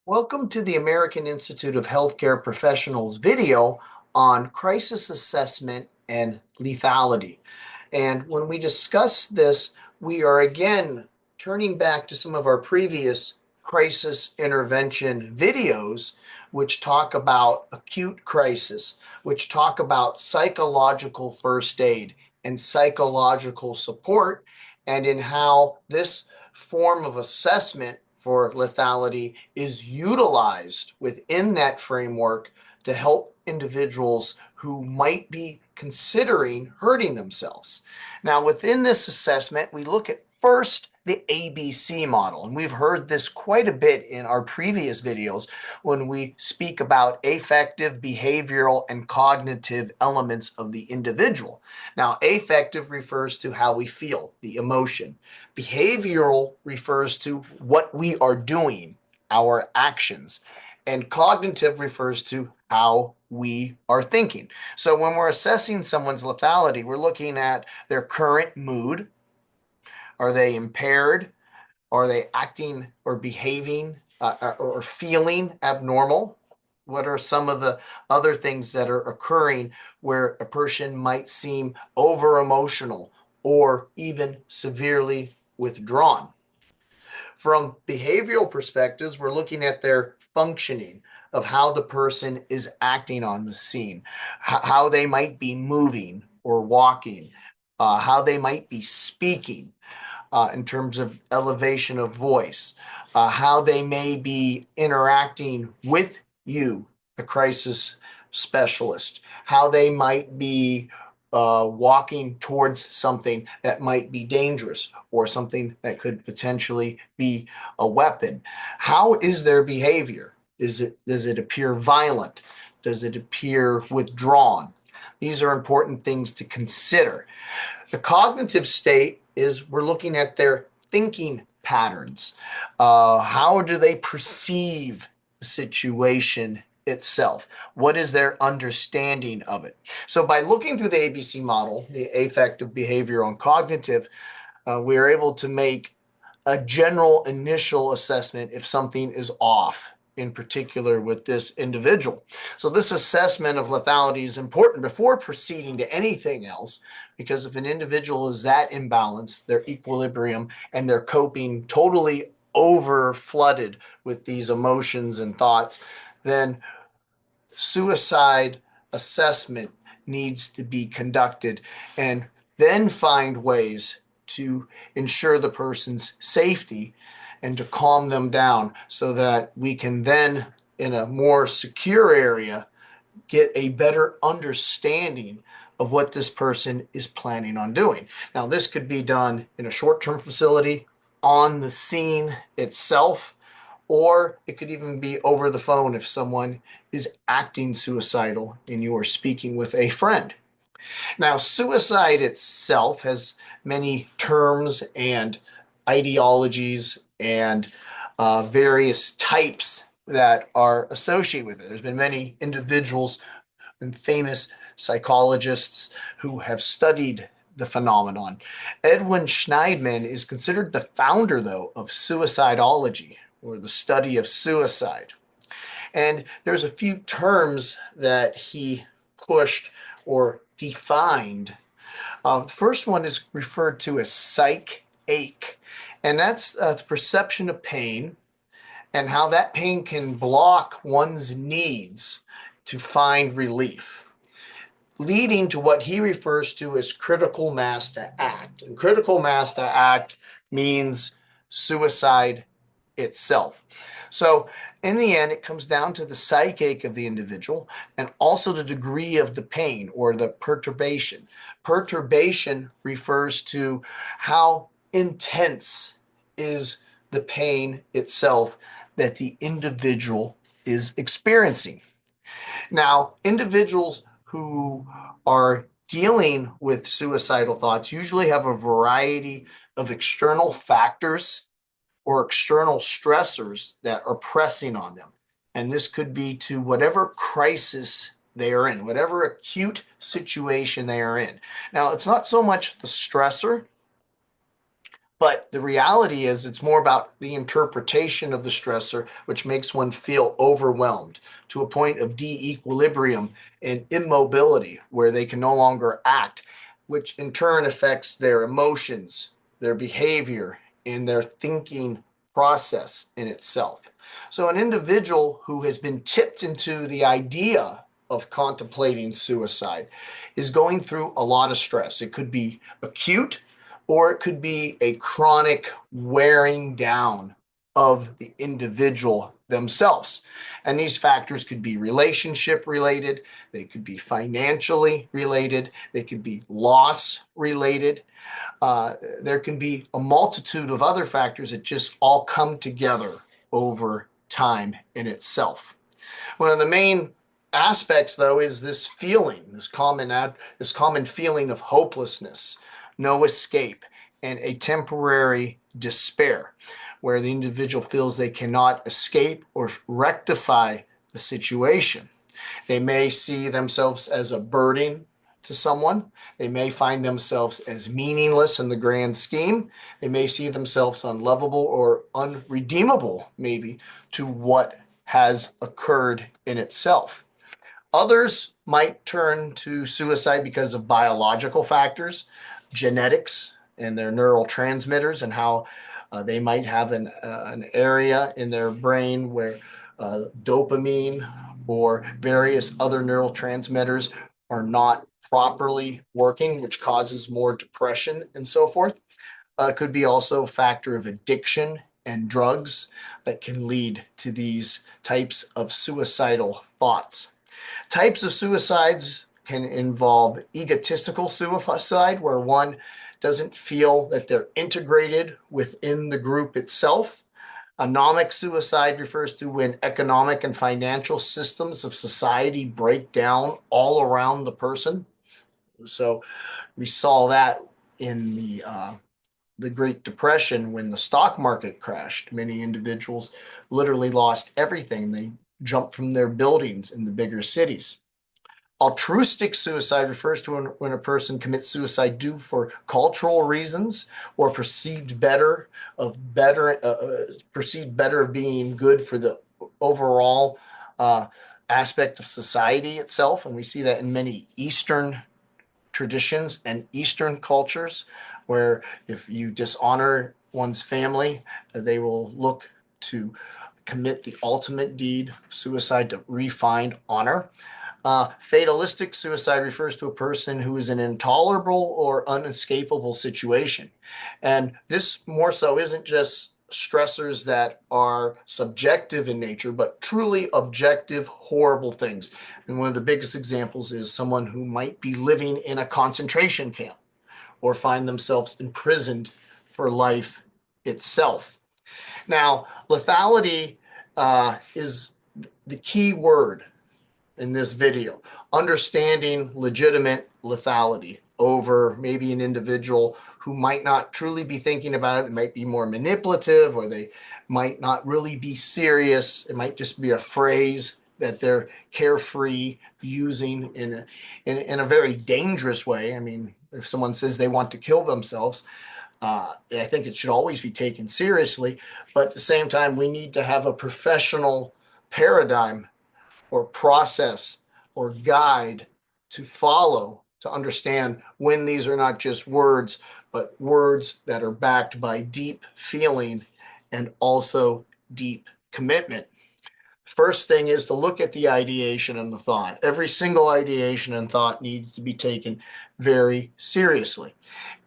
Welcome to the American Institute of Healthcare Professionals video on crisis assessment and lethality. And when we discuss this, we are again turning back to some of our previous crisis intervention videos, which talk about acute crisis, which talk about psychological first aid and psychological support, and in how this form of assessment for lethality is utilized within that framework to help individuals who might be considering hurting themselves. Now, within this assessment, we look at first the ABC model, and we've heard this quite a bit in our previous videos when we speak about affective, behavioral, and cognitive elements of the individual. Now, affective refers to how we feel, the emotion. Behavioral refers to what we are doing, our actions. And cognitive refers to how we are thinking. So when we're assessing someone's lethality, we're looking at their current mood. Are they impaired? Are they acting or behaving or feeling abnormal? What are some of the other things that are occurring where a person might seem over emotional or even severely withdrawn? From behavioral perspectives, we're looking at their functioning of how the person is acting on the scene, how they might be moving or walking, how they might be speaking in terms of elevation of voice, how they may be interacting with you, the crisis specialist, how they might be walking towards something that might be dangerous or something that could potentially be a weapon. How is their behavior? Does it appear violent? Does it appear withdrawn? These are important things to consider. The cognitive state is we're looking at their thinking patterns. How do they perceive the situation itself? What is their understanding of it? So by looking through the ABC model, the affective, behavioral, and cognitive, we are able to make a general initial assessment if something is off, in particular with this individual. So this assessment of lethality is important before proceeding to anything else, because if an individual is that imbalanced, their equilibrium and their coping totally over flooded with these emotions and thoughts, then suicide assessment needs to be conducted and then find ways to ensure the person's safety and to calm them down so that we can then, in a more secure area, get a better understanding of what this person is planning on doing. Now, this could be done in a short-term facility, on the scene itself, or it could even be over the phone if someone is acting suicidal and you are speaking with a friend. Now, suicide itself has many terms and ideologies and various types that are associated with it. There's been many individuals and famous psychologists who have studied the phenomenon. Edwin Schneidman is considered the founder, though, of suicidology, or the study of suicide. And there's a few terms that he pushed or defined. The first one is referred to as psych ache, and that's the perception of pain and how that pain can block one's needs to find relief, leading to what he refers to as critical mass to act. And critical mass to act means suicide itself. So, in the end, it comes down to the psyche of the individual and also the degree of the pain or the perturbation. Perturbation refers to how intense is the pain itself that the individual is experiencing. Now, individuals who are dealing with suicidal thoughts usually have a variety of external factors or external stressors that are pressing on them. And this could be to whatever crisis they are in, whatever acute situation they are in. Now, it's not so much the stressor, But the reality is, it's more about the interpretation of the stressor, which makes one feel overwhelmed to a point of de-equilibrium and immobility, where they can no longer act, which in turn affects their emotions, their behavior, and their thinking process in itself. So, an individual who has been tipped into the idea of contemplating suicide is going through a lot of stress. It could be acute, or it could be a chronic wearing down of the individual themselves. And these factors could be relationship related, they could be financially related, they could be loss related. There can be a multitude of other factors that just all come together over time in itself. One of the main aspects, though, is this feeling, this common feeling of hopelessness, no escape, and a temporary despair, where the individual feels they cannot escape or rectify the situation. They may see themselves as a burden to someone. They may find themselves as meaningless in the grand scheme. They may see themselves unlovable or unredeemable, maybe, to what has occurred in itself. Others might turn to suicide because of biological factors, genetics, and their neurotransmitters, and how they might have an area in their brain where dopamine or various other neurotransmitters are not properly working, which causes more depression and so forth. Could be also a factor of addiction and drugs that can lead to these types of suicidal thoughts. Types of suicides can involve egotistical suicide, where one doesn't feel that they're integrated within the group itself. Anomic suicide refers to when economic and financial systems of society break down all around the person. So we saw that in the Great Depression when the stock market crashed. Many individuals literally lost everything. They jumped from their buildings in the bigger cities. Altruistic suicide refers to when a person commits suicide due for cultural reasons or perceived better of being good for the overall aspect of society itself. And we see that in many Eastern traditions and Eastern cultures, where if you dishonor one's family, they will look to commit the ultimate deed, suicide, to re-find honor. Fatalistic suicide refers to a person who is in an intolerable or unescapable situation. And this more so isn't just stressors that are subjective in nature, but truly objective, horrible things. And one of the biggest examples is someone who might be living in a concentration camp or find themselves imprisoned for life itself. Now, lethality is the key word in this video. Understanding legitimate lethality over maybe an individual who might not truly be thinking about it. It might be more manipulative, or they might not really be serious. It might just be a phrase that they're carefree using in a very dangerous way. I mean, if someone says they want to kill themselves, I think it should always be taken seriously. But at the same time, we need to have a professional paradigm or process or guide to follow to understand when these are not just words, but words that are backed by deep feeling and also deep commitment. First thing is to look at the ideation and the thought. Every single ideation and thought needs to be taken very seriously.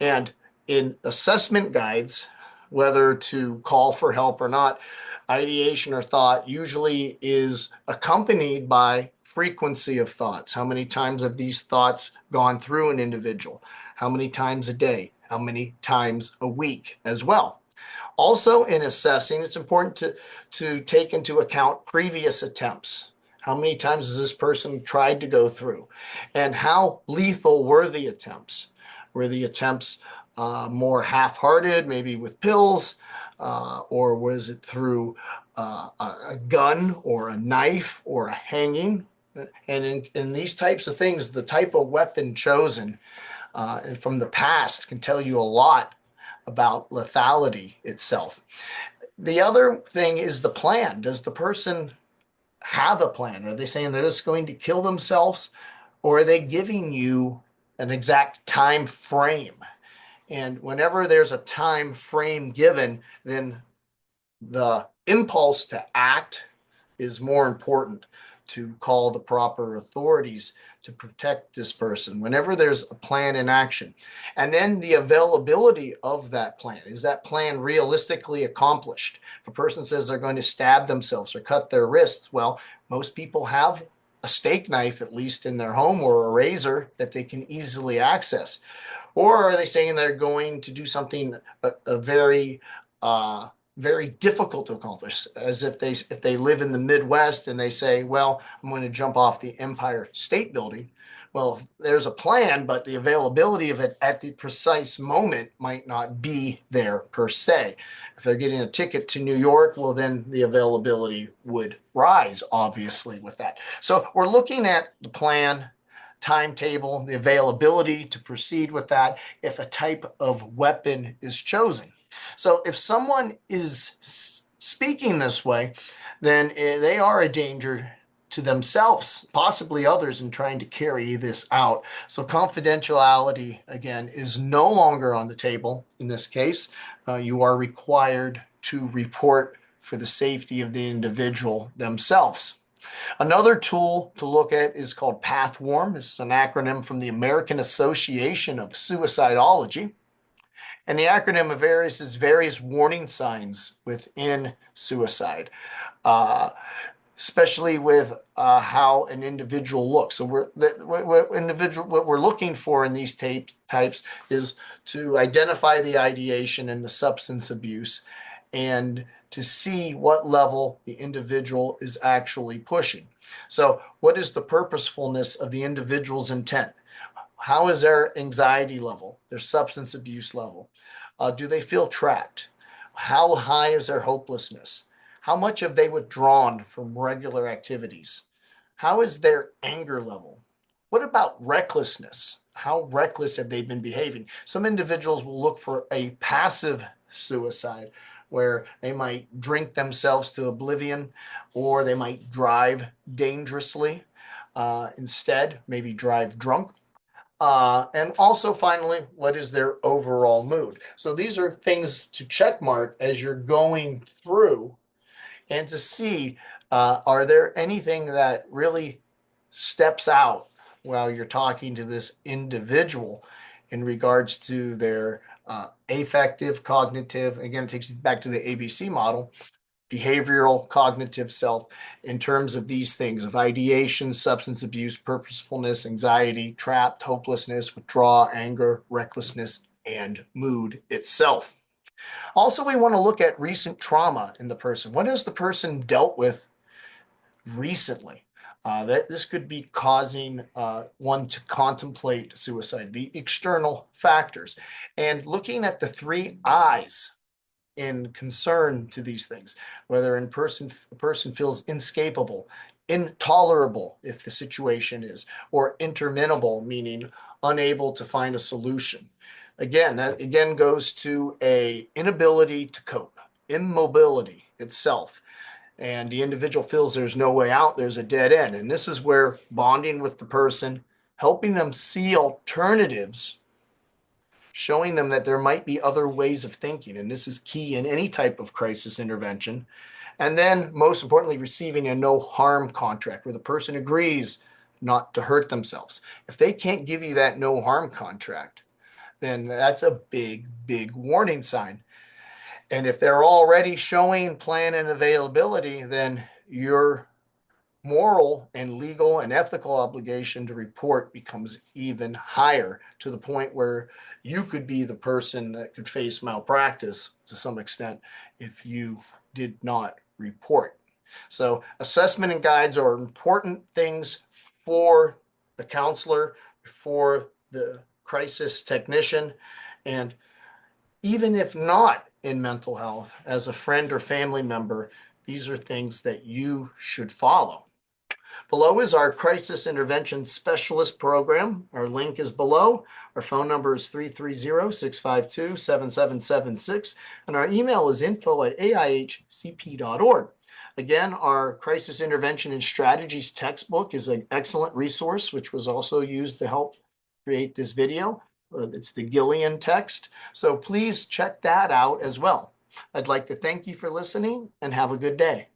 And in assessment guides, whether to call for help or not, ideation or thought usually is accompanied by frequency of thoughts. How many times have these thoughts gone through an individual? How many times a day? How many times a week as well? Also, in assessing, it's important to take into account previous attempts. How many times has this person tried to go through? And how lethal were the attempts? Were the attempts more half-hearted, maybe with pills, or was it through a gun or a knife or a hanging? And in these types of things, the type of weapon chosen from the past can tell you a lot about lethality itself. The other thing is the plan. Does the person have a plan? Are they saying they're just going to kill themselves, or are they giving you an exact time frame? And whenever there's a time frame given, then the impulse to act is more important, to call the proper authorities to protect this person whenever there's a plan in action. And then the availability of that plan. Is that plan realistically accomplished? If a person says they're going to stab themselves or cut their wrists, well, most people have a steak knife, at least in their home, or a razor that they can easily access. Or are they saying they're going to do something a very very difficult to accomplish, as if they live in the Midwest and they say, well, I'm going to jump off the Empire State Building. Well, there's a plan, but the availability of it at the precise moment might not be there per se. If they're getting a ticket to New York, well, then the availability would rise, obviously, with that. So we're looking at the plan, timetable, the availability to proceed with that if a type of weapon is chosen. So if someone is speaking this way, then they are a danger to themselves, possibly others, in trying to carry this out. So confidentiality, again, is no longer on the table in this case. You are required to report for the safety of the individual themselves. Another tool to look at is called PathWarm. This is an acronym from the American Association of Suicidology. And the acronym of various warning signs within suicide, especially with how an individual looks. So what we're looking for in these types is to identify the ideation and the substance abuse, and to see what level the individual is actually pushing. So what is the purposefulness of the individual's intent? How is their anxiety level, their substance abuse level? Do they feel trapped? How high is their hopelessness? How much have they withdrawn from regular activities? How is their anger level? What about recklessness? How reckless have they been behaving? Some individuals will look for a passive suicide, where they might drink themselves to oblivion, or they might drive dangerously instead, maybe drive drunk. And also, finally, what is their overall mood? So these are things to check mark as you're going through, and to see, are there anything that really steps out while you're talking to this individual in regards to their affective, cognitive. Again, it takes you back to the ABC model, behavioral, cognitive self, in terms of these things of ideation, substance abuse, purposefulness, anxiety, trapped, hopelessness, withdrawal, anger, recklessness, and mood itself. Also, we want to look at recent trauma in the person. What has the person dealt with recently? That this could be causing one to contemplate suicide, the external factors, and looking at the three I's in concern to these things, whether a person feels inescapable, intolerable if the situation is, or interminable, meaning unable to find a solution. Again, that again goes to a inability to cope, immobility itself, and the individual feels there's no way out, there's a dead end. And this is where bonding with the person, helping them see alternatives, showing them that there might be other ways of thinking, and this is key in any type of crisis intervention. And then, most importantly, receiving a no harm contract where the person agrees not to hurt themselves. If they can't give you that no harm contract, then that's a big, big warning sign. And if they're already showing plan and availability, then your moral and legal and ethical obligation to report becomes even higher, to the point where you could be the person that could face malpractice to some extent if you did not report. So assessment and guides are important things for the counselor, for the crisis technician, and even if not in mental health, as a friend or family member, these are things that you should follow. Below is our Crisis Intervention Specialist program. Our link is below. Our phone number is 330-652-7776, and our email is info@aihcp.org. Again, our Crisis Intervention and Strategies textbook is an excellent resource, which was also used to help create this video. It's the Gillian text, so please check that out as well. I'd like to thank you for listening and have a good day.